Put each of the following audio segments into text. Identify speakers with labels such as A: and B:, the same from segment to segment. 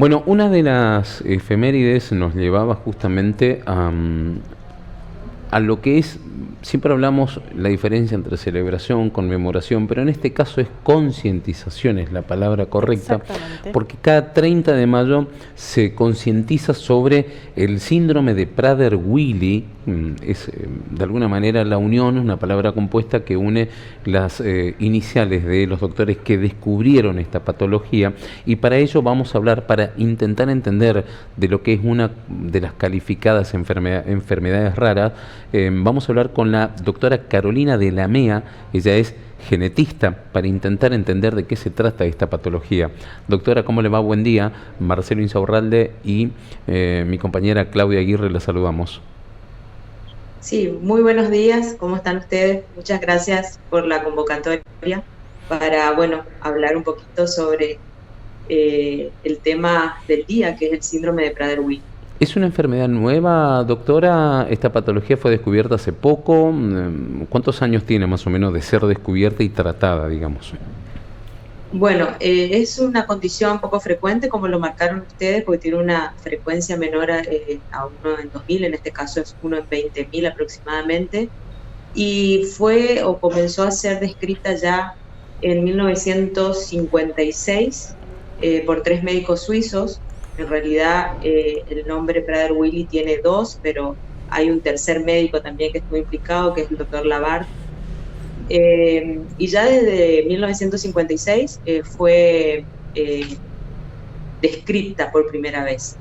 A: Bueno, una de las efemérides nos llevaba justamente a lo que es, siempre hablamos la diferencia entre celebración, conmemoración, pero en este caso es concientización, es la palabra correcta,
B: Exactamente.
A: porque cada 30 de mayo se concientiza sobre el síndrome de Prader-Willi. Es de alguna manera la unión, una palabra compuesta que une las iniciales de los doctores que descubrieron esta patología, y para ello vamos a hablar, para intentar entender de lo que es una de las calificadas enfermedades raras. Vamos a hablar con la doctora Carolina de la Mea. Ella es genetista, para intentar entender de qué se trata esta patología. Doctora, ¿cómo le va? Buen día. Marcelo Insaurralde y mi compañera Claudia Aguirre la saludamos.
C: Sí, muy buenos días, ¿cómo están ustedes? Muchas gracias por la convocatoria para, bueno, hablar un poquito sobre el tema del día, que es el síndrome de Prader-Willi.
A: ¿Es una enfermedad nueva, doctora? ¿Esta patología fue descubierta hace poco? ¿Cuántos años tiene más o menos de ser descubierta y tratada, digamos?
C: Bueno, es una condición poco frecuente, como lo marcaron ustedes, porque tiene una frecuencia menor a uno en 2000, en este caso es uno en 20.000 aproximadamente, y fue o comenzó a ser descrita ya en 1956 por tres médicos suizos. En realidad el nombre Prader-Willi tiene dos, pero hay un tercer médico también que estuvo implicado, que es el doctor Labart. Y ya desde 1956 fue descrita por primera vez.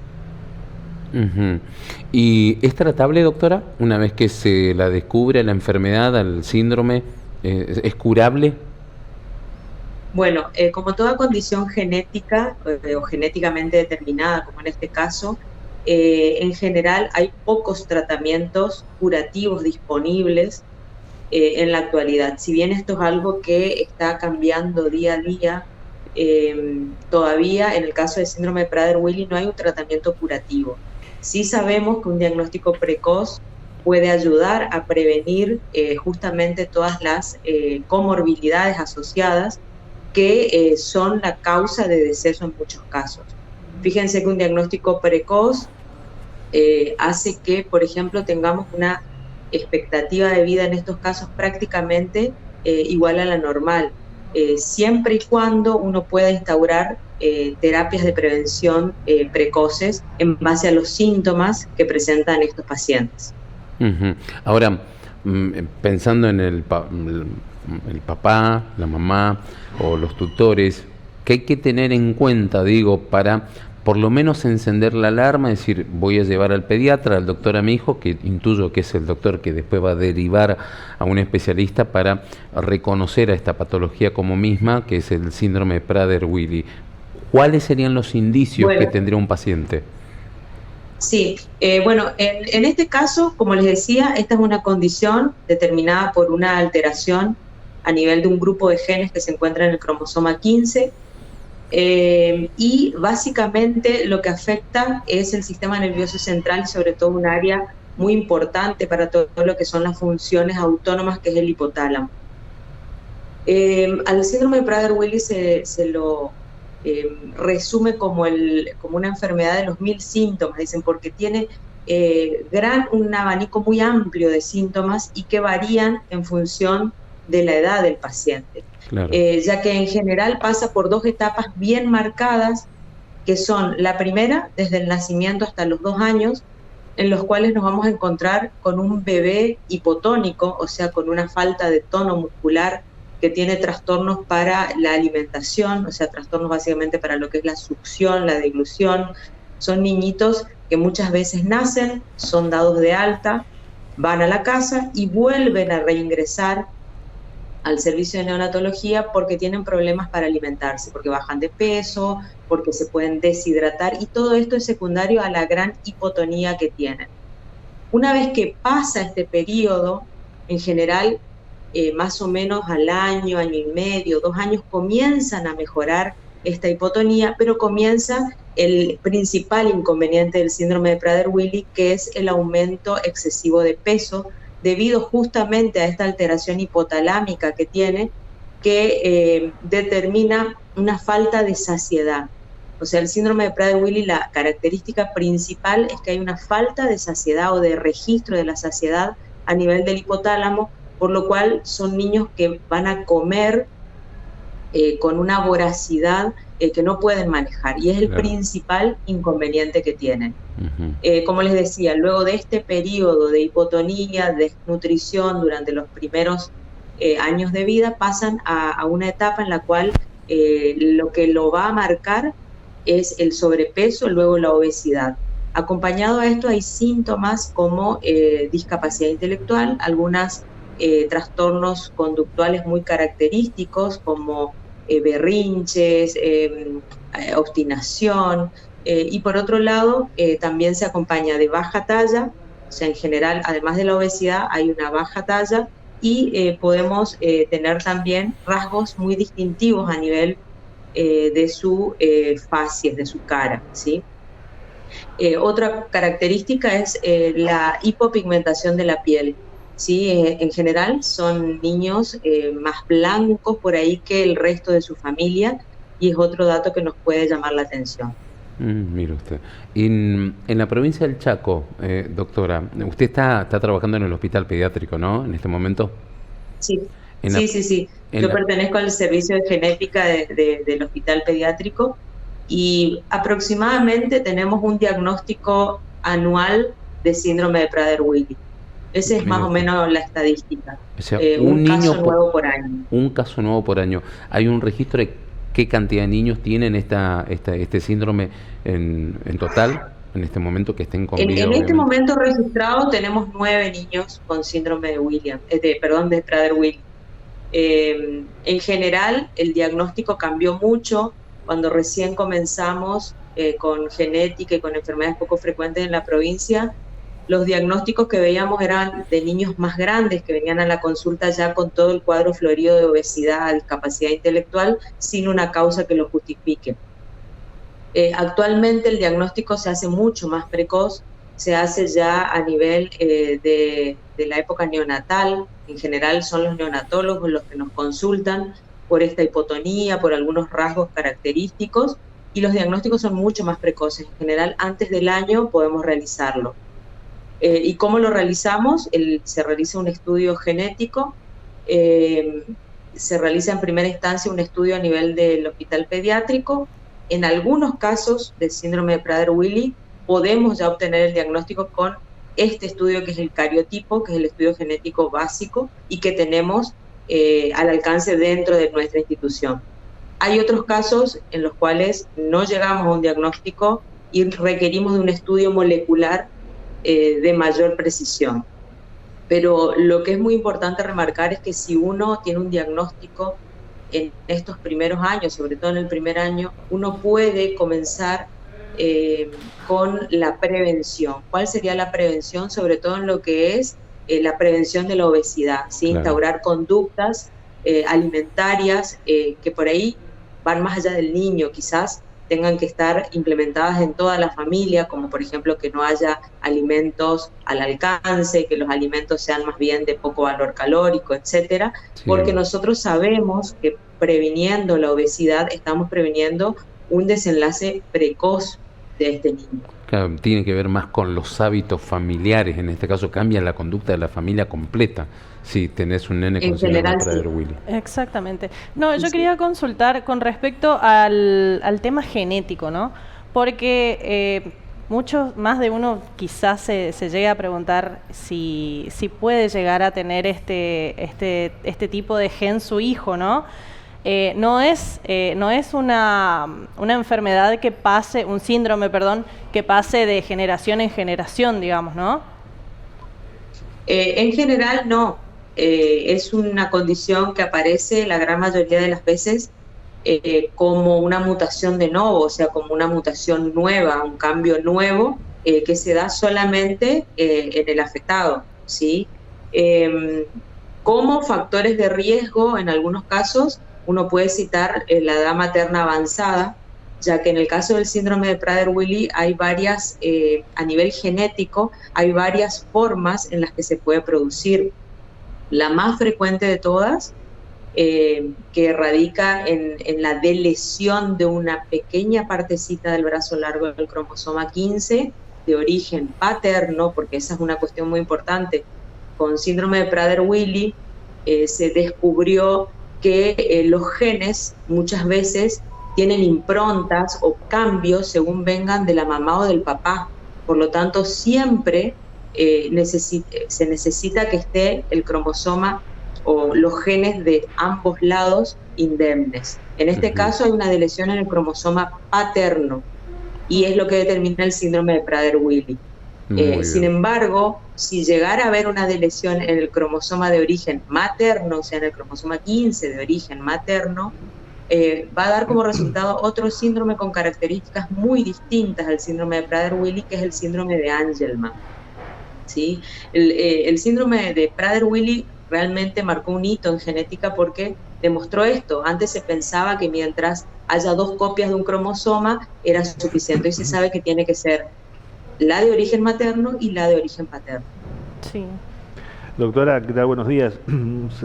A: Uh-huh. ¿Y es tratable, doctora? Una vez que se la descubre la enfermedad, el síndrome, ¿es curable?
C: Bueno, como toda condición genética o genéticamente determinada, como en este caso, en general hay pocos tratamientos curativos disponibles en la actualidad. Si bien esto es algo que está cambiando día a día, todavía en el caso del síndrome de Prader-Willi no hay un tratamiento curativo. Sí sabemos que un diagnóstico precoz puede ayudar a prevenir justamente todas las comorbilidades asociadas que son la causa de deceso en muchos casos. Fíjense que un diagnóstico precoz hace que, por ejemplo, tengamos una expectativa de vida en estos casos prácticamente igual a la normal, siempre y cuando uno pueda instaurar terapias de prevención precoces en base a los síntomas que presentan estos pacientes.
A: Uh-huh. Ahora, pensando en el papá, la mamá o los tutores, ¿qué hay que tener en cuenta, digo, para por lo menos encender la alarma, decir, voy a llevar al pediatra, al doctor a mi hijo, que intuyo que es el doctor que después va a derivar a un especialista para reconocer a esta patología como misma, que es el síndrome de Prader-Willi? ¿Cuáles serían los indicios que tendría un paciente?
C: Sí, bueno, en este caso, como les decía, esta es una condición determinada por una alteración a nivel de un grupo de genes que se encuentra en el cromosoma 15, y básicamente lo que afecta es el sistema nervioso central, y sobre todo un área muy importante para todo lo que son las funciones autónomas, que es el hipotálamo. Al síndrome de Prader-Willi se lo resume como una enfermedad de los 1000 síntomas, dicen, porque tiene un abanico muy amplio de síntomas y que varían en función de la edad del paciente. Claro. Ya que en general pasa por dos etapas bien marcadas, que son la primera, desde el nacimiento hasta los 2 años, en los cuales nos vamos a encontrar con un bebé hipotónico, o sea, con una falta de tono muscular, que tiene trastornos para la alimentación, o sea, trastornos básicamente para lo que es la succión, la deglución. Son niñitos que muchas veces nacen, son dados de alta, van a la casa y vuelven a reingresar al servicio de neonatología porque tienen problemas para alimentarse, porque bajan de peso, porque se pueden deshidratar, y todo esto es secundario a la gran hipotonía que tienen. Una vez que pasa este periodo, en general, más o menos al año, año y medio, 2 años, comienzan a mejorar esta hipotonía, pero comienza el principal inconveniente del síndrome de Prader-Willi, que es el aumento excesivo de peso, debido justamente a esta alteración hipotalámica que tiene, que determina una falta de saciedad. O sea, el síndrome de Prader-Willi, la característica principal es que hay una falta de saciedad o de registro de la saciedad a nivel del hipotálamo, por lo cual son niños que van a comer con una voracidad que no pueden manejar, y es el principal inconveniente que tienen. Como les decía, luego de este periodo de hipotonía, desnutrición durante los primeros años de vida, pasan a una etapa en la cual lo que lo va a marcar es el sobrepeso, luego la obesidad. Acompañado a esto hay síntomas como discapacidad intelectual, algunos trastornos conductuales muy característicos como berrinches, obstinación, y por otro lado también se acompaña de baja talla, o sea, en general, además de la obesidad, hay una baja talla, y podemos tener también rasgos muy distintivos a nivel de su facies, de su cara, ¿sí? Otra característica es la hipopigmentación de la piel. ¿Sí? En general son niños más blancos por ahí que el resto de su familia, y es otro dato que nos puede llamar la atención.
A: Mire usted. En la provincia del Chaco, doctora, usted está trabajando en el hospital pediátrico, ¿no? En este momento.
C: Sí, sí. Yo pertenezco al servicio de genética del hospital pediátrico, y aproximadamente tenemos un diagnóstico anual de síndrome de Prader-Willi. Ese es más o menos la estadística.
A: O sea,
C: un caso nuevo por año.
A: Un caso nuevo por año. ¿Hay un registro de qué cantidad de niños tienen este síndrome en total, en este momento, que estén con vida?
C: En este momento registrado tenemos 9 niños con síndrome de Prader-Willi. En general, el diagnóstico cambió mucho cuando recién comenzamos con genética y con enfermedades poco frecuentes en la provincia. Los diagnósticos que veíamos eran de niños más grandes que venían a la consulta ya con todo el cuadro florido de obesidad, discapacidad intelectual, sin una causa que lo justifique. Actualmente el diagnóstico se hace mucho más precoz, se hace ya a nivel de la época neonatal. En general son los neonatólogos los que nos consultan por esta hipotonía, por algunos rasgos característicos, y los diagnósticos son mucho más precoces. En general, antes del año podemos realizarlo. ¿Y cómo lo realizamos? Se realiza un estudio genético, se realiza en primera instancia un estudio a nivel del hospital pediátrico. En algunos casos de síndrome de Prader-Willi podemos ya obtener el diagnóstico con este estudio, que es el cariotipo, que es el estudio genético básico y que tenemos al alcance dentro de nuestra institución. Hay otros casos en los cuales no llegamos a un diagnóstico y requerimos de un estudio molecular de mayor precisión. Pero lo que es muy importante remarcar es que si uno tiene un diagnóstico en estos primeros años, sobre todo en el primer año, uno puede comenzar con la prevención. ¿Cuál sería la prevención? Sobre todo en lo que es la prevención de la obesidad, ¿sí? Claro. Instaurar conductas alimentarias que por ahí van más allá del niño, quizás tengan que estar implementadas en toda la familia, como por ejemplo que no haya alimentos al alcance, que los alimentos sean más bien de poco valor calórico, etcétera, sí. Porque nosotros sabemos que previniendo la obesidad estamos previniendo un desenlace precoz de este niño.
A: Claro, tiene que ver más con los hábitos familiares, en este caso cambia la conducta de la familia completa. Si tenés un nene con síndrome de Prader-Willi.
B: Exactamente. No, yo quería consultar con respecto al tema genético, ¿no? Porque más de uno quizás se llegue a preguntar si puede llegar a tener este tipo de gen su hijo, ¿no? No es una enfermedad que pase, un síndrome, perdón, que pase de generación en generación, digamos, ¿no?
C: En general no. Es una condición que aparece la gran mayoría de las veces como una mutación de novo, o sea, como una mutación nueva, un cambio nuevo que se da solamente en el afectado, ¿sí? Como factores de riesgo, en algunos casos, uno puede citar la edad materna avanzada, ya que en el caso del síndrome de Prader-Willi hay varias, a nivel genético, hay varias formas en las que se puede producir. La más frecuente de todas que radica en la delesión de una pequeña partecita del brazo largo del cromosoma 15 de origen paterno, porque esa es una cuestión muy importante. Con síndrome de Prader-Willi se descubrió que los genes muchas veces tienen improntas o cambios según vengan de la mamá o del papá. Por lo tanto, siempre se necesita que esté el cromosoma o los genes de ambos lados indemnes. En este caso hay una delesión en el cromosoma paterno y es lo que determina el síndrome de Prader-Willi. Sin embargo, si llegara a haber una delesión en el cromosoma de origen materno, o sea, en el cromosoma 15 de origen materno, va a dar como resultado otro síndrome con características muy distintas al síndrome de Prader-Willi, que es el síndrome de Angelman. ¿Sí? El síndrome de Prader-Willi realmente marcó un hito en genética porque demostró esto. Antes se pensaba que mientras haya 2 copias de un cromosoma era suficiente. Hoy se sabe que tiene que ser la de origen materno y la de origen paterno.
B: Sí.
D: Doctora, ¿qué tal? Buenos días.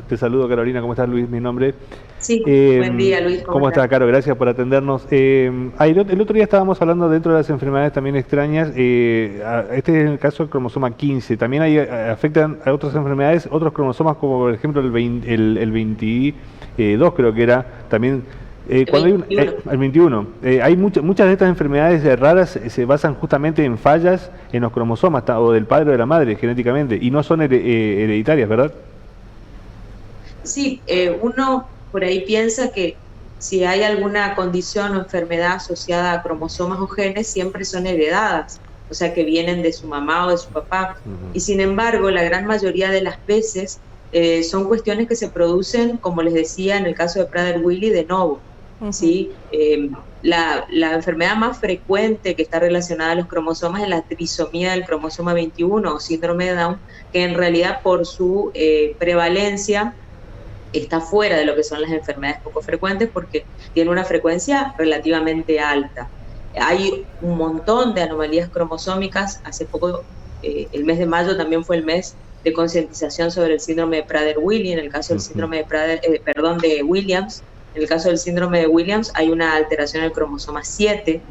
D: Te saludo, Carolina. ¿Cómo estás, Luis? Mi nombre.
C: Sí, buen día, Luis.
D: ¿Cómo estás, Caro? Gracias por atendernos. El otro día estábamos hablando dentro de las enfermedades también extrañas. Este es el caso del cromosoma 15. También afectan a otras enfermedades, otros cromosomas, como por ejemplo el 22, creo que era. También cuando el 21. Hay muchas de estas enfermedades raras se basan justamente en fallas en los cromosomas o del padre o de la madre genéticamente y no son hereditarias, ¿verdad?
C: Sí, uno por ahí piensa que si hay alguna condición o enfermedad asociada a cromosomas o genes, siempre son heredadas, o sea que vienen de su mamá o de su papá. Y sin embargo, la gran mayoría de las veces son cuestiones que se producen, como les decía, en el caso de Prader-Willi, de novo. ¿Sí? La enfermedad más frecuente que está relacionada a los cromosomas es la trisomía del cromosoma 21 o síndrome de Down, que en realidad por su prevalencia está fuera de lo que son las enfermedades poco frecuentes porque tiene una frecuencia relativamente alta. Hay un montón de anomalías cromosómicas. Hace poco, el mes de mayo también fue el mes de concientización sobre el síndrome de Prader-Willi. En el caso del síndrome de Williams, en el caso del síndrome de Williams hay una alteración en el cromosoma 7,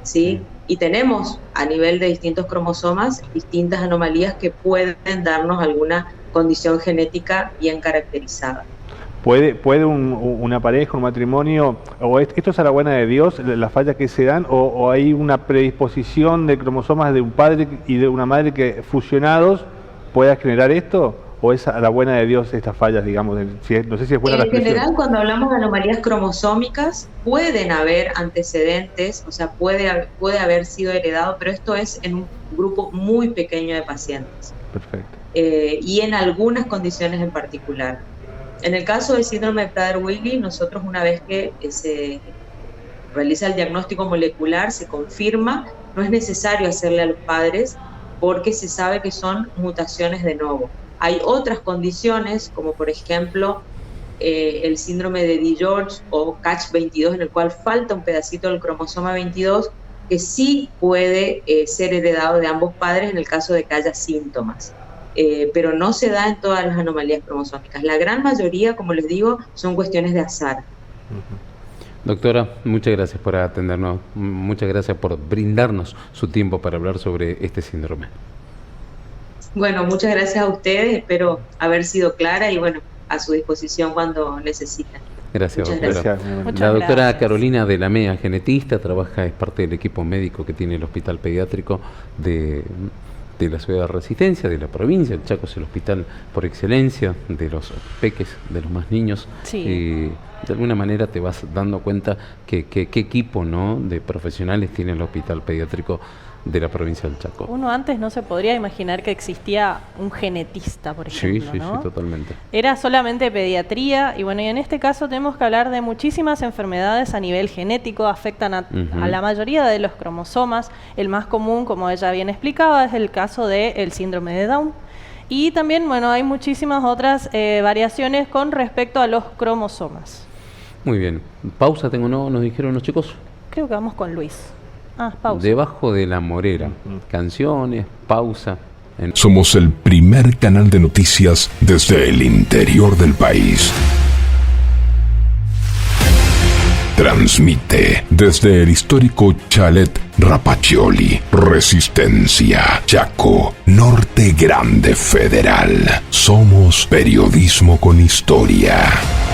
C: ¿sí? Y tenemos a nivel de distintos cromosomas distintas anomalías que pueden darnos alguna condición genética bien caracterizada.
D: ¿Puede una pareja, un matrimonio, o esto es a la buena de Dios, las fallas que se dan, o hay una predisposición de cromosomas de un padre y de una madre que fusionados pueda generar esto? ¿O es a la buena de Dios estas fallas, digamos? No sé si es buena la expresión.
C: En general, cuando hablamos de anomalías cromosómicas, pueden haber antecedentes, o sea, puede haber sido heredado, pero esto es en un grupo muy pequeño de pacientes.
D: Perfecto.
C: Y en algunas condiciones en particular. En el caso del síndrome de Prader-Willi, nosotros una vez que se realiza el diagnóstico molecular, se confirma, no es necesario hacerle a los padres porque se sabe que son mutaciones de novo. Hay otras condiciones, como por ejemplo el síndrome de DiGeorge o CACH22, en el cual falta un pedacito del cromosoma 22, que sí puede ser heredado de ambos padres en el caso de que haya síntomas. Pero no se da en todas las anomalías cromosómicas. La gran mayoría, como les digo, son cuestiones de azar.
A: Doctora, muchas gracias por atendernos, muchas gracias por brindarnos su tiempo para hablar sobre este síndrome.
C: Bueno, muchas gracias a ustedes, espero haber sido clara y bueno, a su disposición cuando necesiten.
A: Gracias,
C: muchas
A: doctora.
C: Gracias.
A: La doctora Carolina de la Mea, genetista, es parte del equipo médico que tiene el Hospital Pediátrico de la ciudad de Resistencia, de la provincia. El Chaco es el hospital por excelencia de los peques, de los más niños.
B: Sí.
A: De alguna manera te vas dando cuenta qué equipo, ¿no?, de profesionales tiene el Hospital Pediátrico de la provincia del Chaco.
B: Uno antes no se podría imaginar que existía un genetista, por ejemplo,
A: Sí,
B: ¿no?
A: sí, totalmente.
B: Era solamente pediatría y bueno, y en este caso tenemos que hablar de muchísimas enfermedades a nivel genético, afectan a la mayoría de los cromosomas. El más común, como ella bien explicaba, es el caso del síndrome de Down. Y también, bueno, hay muchísimas otras variaciones con respecto a los cromosomas.
A: Muy bien. Pausa tengo, ¿no? Nos dijeron los chicos.
B: Creo que vamos con Luis. Pausa.
A: Debajo de la morera. Canciones, pausa.
E: Somos el primer canal de noticias desde el interior del país. Transmite desde el histórico Chalet Rapaccioli, Resistencia, Chaco, Norte Grande Federal. Somos periodismo con historia.